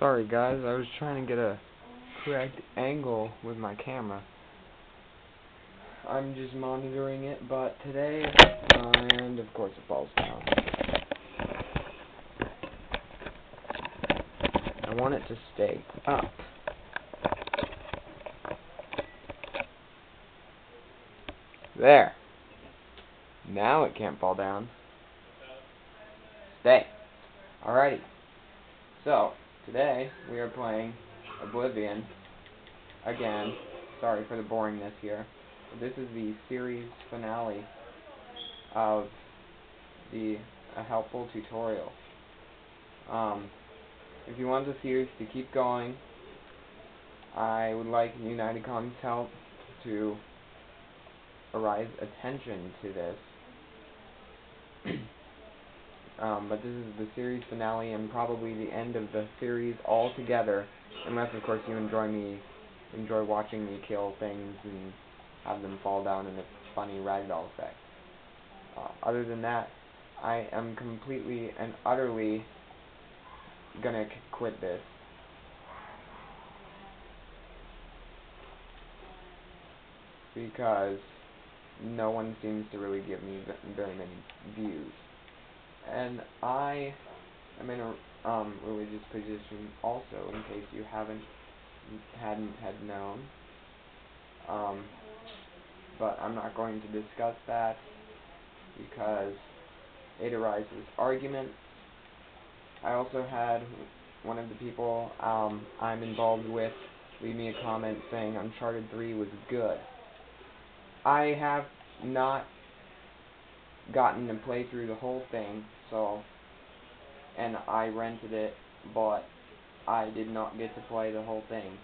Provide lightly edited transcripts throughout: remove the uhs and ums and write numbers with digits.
Sorry guys, I was trying to get a correct angle with my camera. I'm just monitoring it, but today, and of course it falls down. I want it to stay up. There. Now it can't fall down. Stay. Alrighty. So, today we are playing Oblivion. Again, sorry for the boringness here. But this is the series finale of a helpful tutorial. If you want the series to keep going, I would like Unitycon's help to arise attention to this. But this is the series finale and probably the end of the series altogether, unless of course you enjoy watching me kill things and have them fall down in a funny ragdoll effect. Other than that, I am completely and utterly gonna quit this. Because no one seems to really give me very many views. And I am in a religious position also, in case you hadn't known. But I'm not going to discuss that because it arises arguments. I also had one of the people I'm involved with leave me a comment saying Uncharted 3 was good. I have not gotten to play through the whole thing, and I rented it, but I did not get to play the whole thing.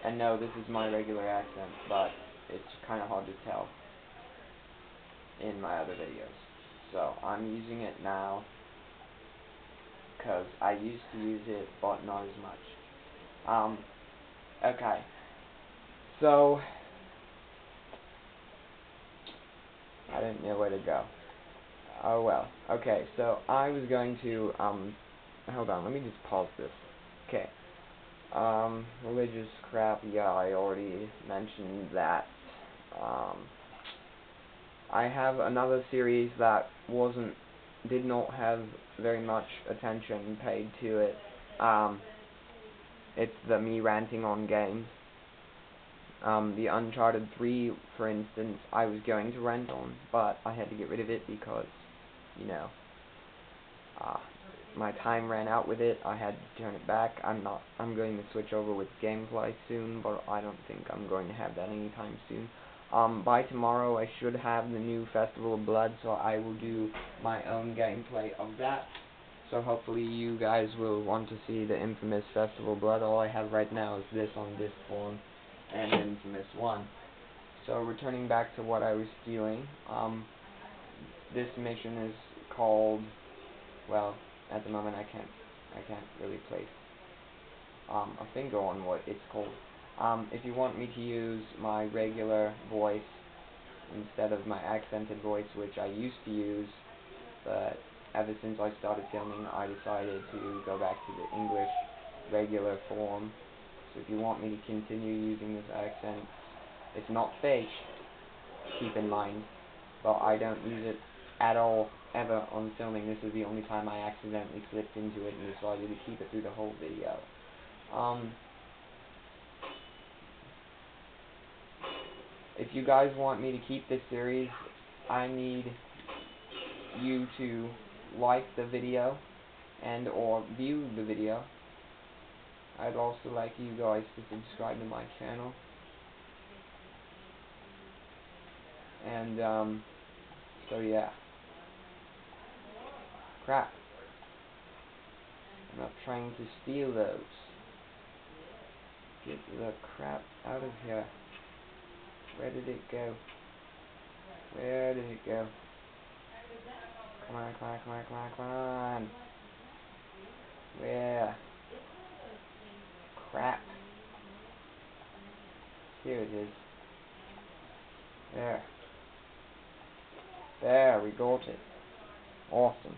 And no, this is my regular accent, but it's kind of hard to tell in my other videos. So I'm using it now because I used to use it, but not as much. Okay. So I didn't know where to go. Oh well. Okay, so I was going to, hold on, let me just pause this. Okay. Religious crap, yeah, I already mentioned that. I have another series that did not have very much attention paid to it. It's the me ranting on games. The Uncharted 3, for instance, I was going to rant on, but I had to get rid of it because, you know, my time ran out with it. I had to turn it back. I'm going to switch over with gameplay soon, but I don't think I'm going to have that anytime soon. By tomorrow I should have the new Festival of Blood, so I will do my own gameplay of that. So hopefully you guys will want to see the infamous Festival of Blood. All I have right now is this on disc form and Infamous 1. So returning back to what I was doing, this mission is called, well, at the moment I can't really place a finger on what it's called. If you want me to use my regular voice instead of my accented voice, which I used to use, but ever since I started filming I decided to go back to the English regular form. So if you want me to continue using this accent, it's not fake, keep in mind, but I don't use it at all, ever, on filming. This is the only time I accidentally slipped into it and decided to keep it through the whole video. If you guys want me to keep this series, I need you to like the video and or view the video. I'd also like you guys to subscribe to my channel. And, so yeah. Crap. I'm not trying to steal those. Get the crap out of here. Where did it go? Where did it go? Come on, come on, come on, come on, come on. Where? Crap. Here it is. There. There, we got it. Awesome.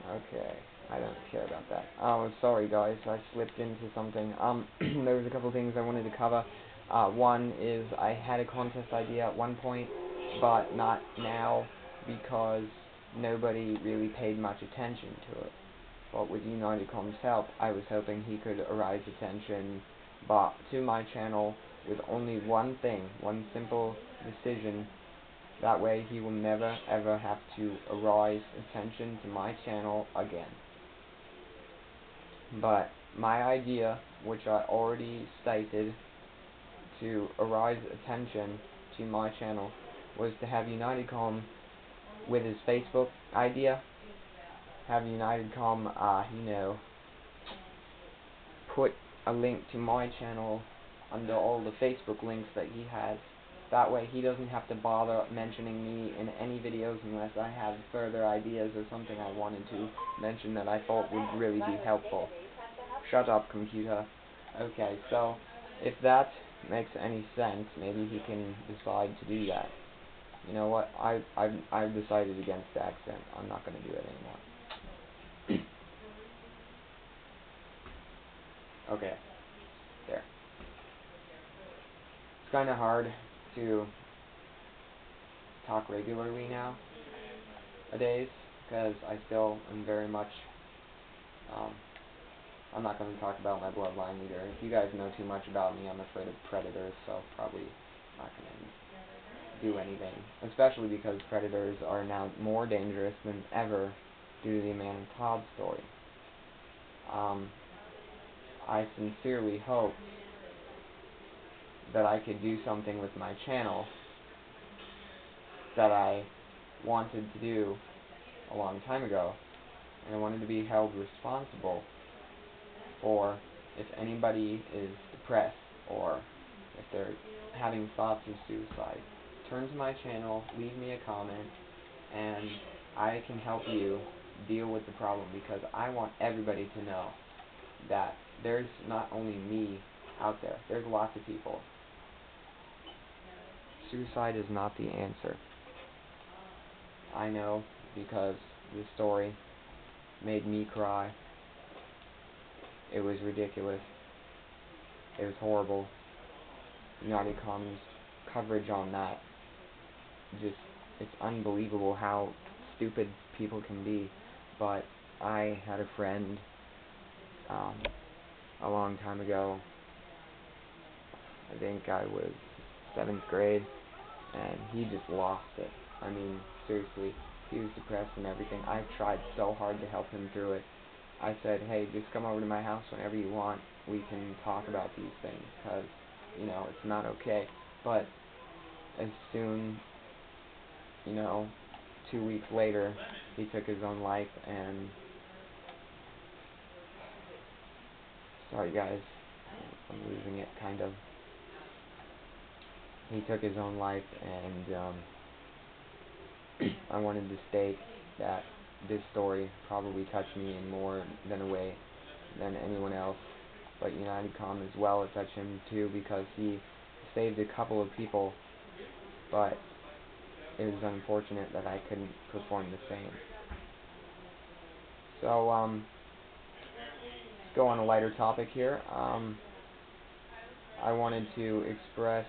Okay. I don't care about that. Oh, sorry guys, I slipped into something. There was a couple things I wanted to cover. One is I had a contest idea at one point, but not now, because nobody really paid much attention to it. But with Unitedcom's help, I was hoping he could arouse attention to my channel with only one thing, one simple decision. That way he will never ever have to arouse attention to my channel again. But my idea, which I already stated, to arouse attention to my channel, was to have Unitedcom, with his Facebook idea, have Unitedcom, put a link to my channel under all the Facebook links that he has. That way he doesn't have to bother mentioning me in any videos unless I have further ideas or something I wanted to mention that I thought would really be helpful. Shut up, computer. Okay, so if that makes any sense, maybe he can decide to do that. You know what? I've decided against the accent. I'm not going to do it anymore. Okay, there. It's kind of hard to talk regularly nowadays, because I still am very much, I'm not going to talk about my bloodline either. If you guys know too much about me, I'm afraid of predators, so probably not going to do anything. Especially because predators are now more dangerous than ever due to the Man and Todd story. I sincerely hope that I could do something with my channel that I wanted to do a long time ago, and I wanted to be held responsible for if anybody is depressed or if they're having thoughts of suicide. Turn to my channel, leave me a comment, and I can help you deal with the problem, because I want everybody to know that there's not only me out there, there's lots of people. Suicide is not the answer. I know, because the story made me cry. It was ridiculous. It was horrible. Unitedcom's coverage on that, it's unbelievable how stupid people can be. But I had a friend a long time ago, I think I was 7th grade, and he just lost it. I mean, seriously, he was depressed and everything. I tried so hard to help him through it. I said, hey, just come over to my house whenever you want. We can talk about these things, because, it's not okay. But as soon, 2 weeks later, he took his own life, and sorry guys, I'm losing it, kind of. He took his own life, and I wanted to state that this story probably touched me in more than a way than anyone else, but Unitedcom as well, it touched him too, because he saved a couple of people, but it was unfortunate that I couldn't perform the same. So, let's go on a lighter topic here. I wanted to express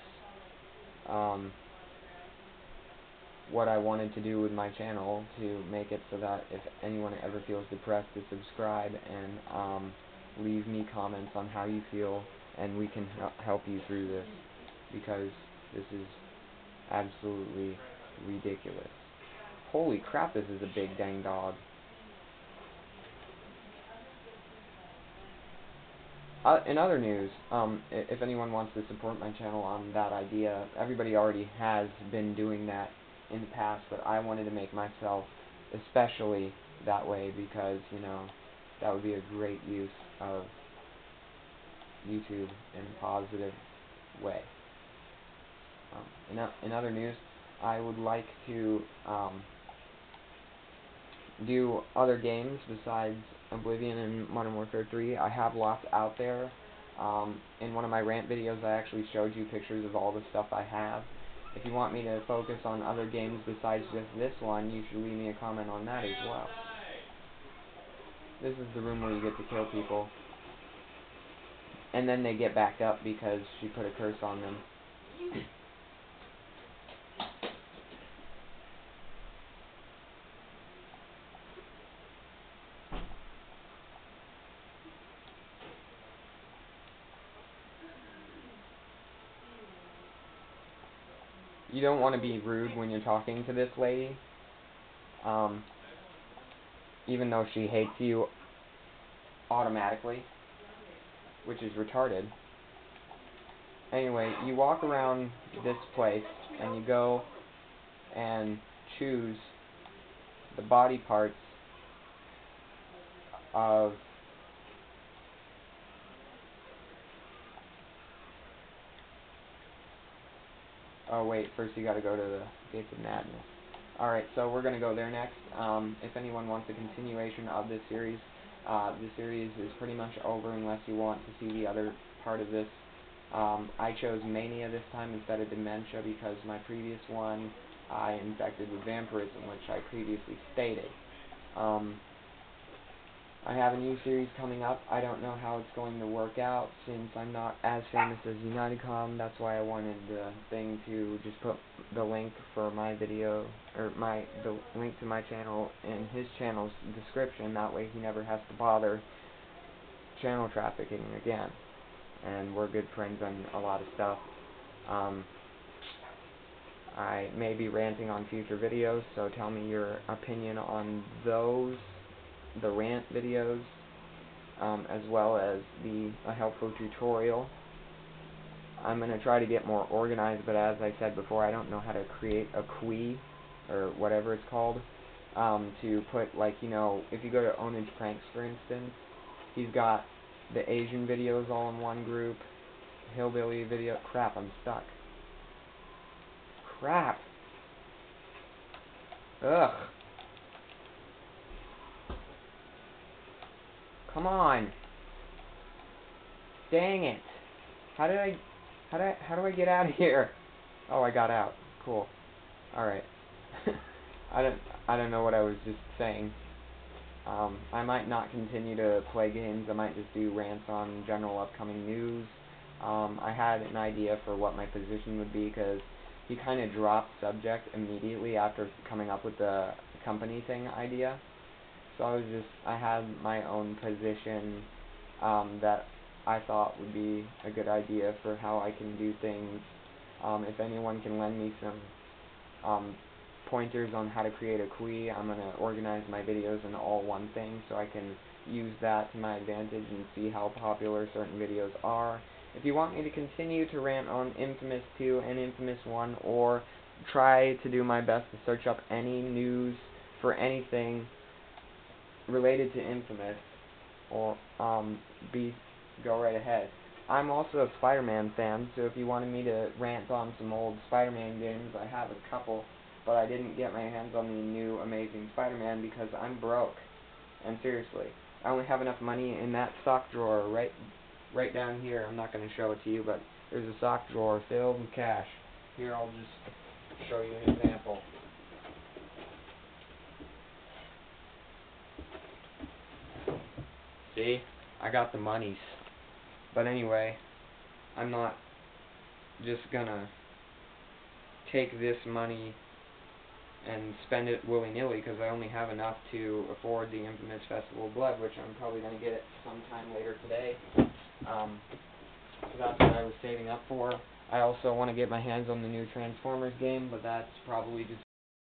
what I wanted to do with my channel to make it so that if anyone ever feels depressed, to subscribe and leave me comments on how you feel, and we can help you through this, because this is absolutely ridiculous. Holy crap, this is a big dang dog. In other news, if anyone wants to support my channel on that idea, everybody already has been doing that in the past, but I wanted to make myself especially that way, because, that would be a great use of YouTube in a positive way. In other news, I would like to do other games besides Oblivion and Modern Warfare 3. I have lots out there. In one of my rant videos, I actually showed you pictures of all the stuff I have. If you want me to focus on other games besides just this one, you should leave me a comment on that as well. This is the room where you get to kill people. And then they get back up because she put a curse on them. You don't want to be rude when you're talking to this lady. Even though she hates you automatically, which is retarded. Anyway, you walk around this place and you go and choose the body parts of oh wait, first you gotta go to the Gates of Madness. Alright, so we're gonna go there next. If anyone wants a continuation of this series is pretty much over unless you want to see the other part of this. I chose mania this time instead of dementia because my previous one I infected with vampirism, which I previously stated. I have a new series coming up. I don't know how it's going to work out since I'm not as famous as UnitedCom. That's why I wanted the thing to just put the link for my video, or the link to my channel in his channel's description. That way he never has to bother channel trafficking again. And we're good friends on a lot of stuff. I may be ranting on future videos, so tell me your opinion on those, the rant videos, as well as a helpful tutorial. I'm going to try to get more organized, but as I said before, I don't know how to create a QUI, or whatever it's called, to put, like, you know, if you go to Ownage Pranks, for instance, he's got the Asian videos all in one group, hillbilly video. Crap, I'm stuck. Crap. Ugh. Come on. Dang it. How do I get out of here? Oh, I got out. Cool. Alright. I don't know what I was just saying. I might not continue to play games. I might just do rants on general upcoming news. I had an idea for what my position would be because he kind of dropped subject immediately after coming up with the company thing idea. So I had my own position that I thought would be a good idea for how I can do things. If anyone can lend me some pointers on how to create a QUI, I'm going to organize my videos in all one thing so I can use that to my advantage and see how popular certain videos are. If you want me to continue to rant on Infamous 2 and Infamous 1, or try to do my best to search up any news for anything related to Infamous, or go right ahead. I'm also a Spider-Man fan, so if you wanted me to rant on some old Spider-Man games, I have a couple, but I didn't get my hands on the new Amazing Spider-Man because I'm broke. And seriously, I only have enough money in that sock drawer right down here. I'm not going to show it to you, but there's a sock drawer filled with cash. Here, I'll just show you an example. See? I got the monies. But anyway, I'm not just gonna take this money and spend it willy-nilly because I only have enough to afford the Infamous Festival of Blood, which I'm probably going to get it sometime later today. So that's what I was saving up for. I also want to get my hands on the new Transformers game, but that's probably just